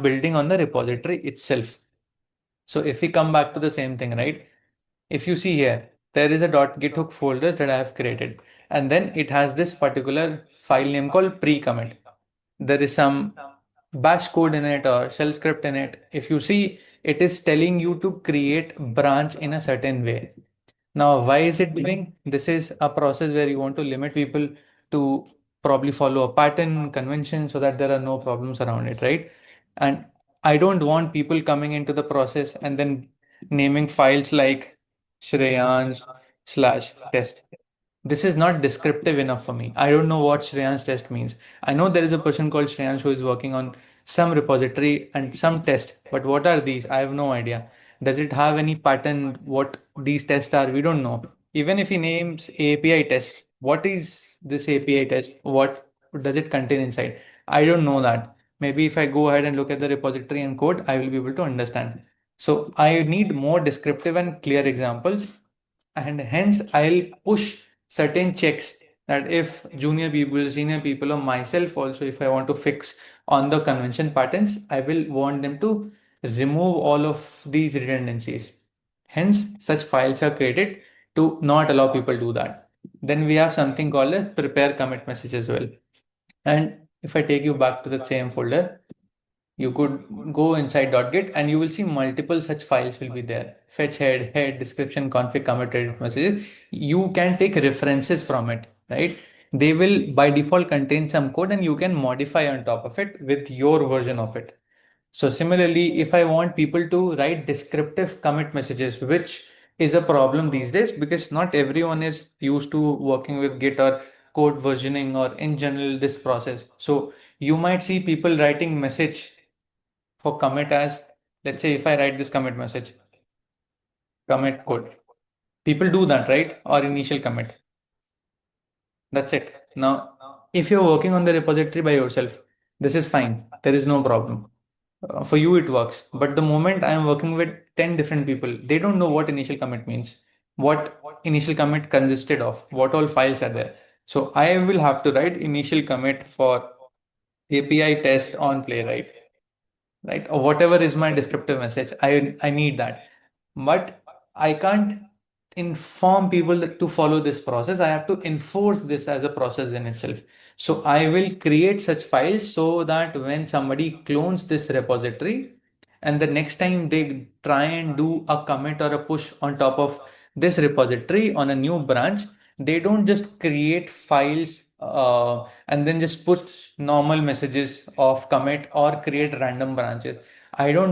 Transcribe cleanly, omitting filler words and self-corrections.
building on the repository itself. So if we come back to the same thing, right? If you see here, there is a .githook folder that I have created, and then it has this particular file name called pre-commit. There is some bash code in it or shell script in it. If you see, it is telling you to create branch in a certain way. Now, why is it doing? This is a process where you want to limit people to probably follow a pattern, convention, so that there are no problems around it, right? And I don't want people coming into the process and then naming files like Shreyansh slash test. This is not descriptive enough for me. I don't know what Shreyansh test means. I know there is a person called Shreyansh who is working on some repository and some test, but what are these? I have no idea. Does it have any pattern? What these tests are? We don't know. Even if he names API test, what is this API test? What does it contain inside? I don't know that. Maybe if I go ahead and look at the repository and code, I will be able to understand. So I need more descriptive and clear examples, and hence I'll push certain checks that if junior people, senior people, or myself also, if I want to fix on the convention patterns, I will want them to remove all of these redundancies. Hence, such files are created to not allow people to do that. Then we have something called a prepare commit message as well. And if I take you back to the same folder, you could go inside .git and you will see multiple such files will be there. Fetch head, description, config, commit, edit messages. You can take references from it, right? They will by default contain some code and you can modify on top of it with your version of it. So similarly, if I want people to write descriptive commit messages, which is a problem these days because not everyone is used to working with Git or code versioning or in general this process. So you might see people writing message for commit as, let's say if I write this commit message, commit code. People do that, right? Or initial commit. That's it. Now, if you're working on the repository by yourself, this is fine. There is no problem. For you, it works. But the moment I am working with 10 different people, they don't know what initial commit means, what initial commit consisted of, what all files are there. So I will have to write initial commit for API test on Playwright, right? Or whatever is my descriptive message. I need that. But I can't inform people to follow this process. I have to enforce this as a process in itself. So I will create such files so that when somebody clones this repository and the next time they try and do a commit or a push on top of this repository on a new branch, they don't just create files and then just put normal messages of commit or create random branches. I don't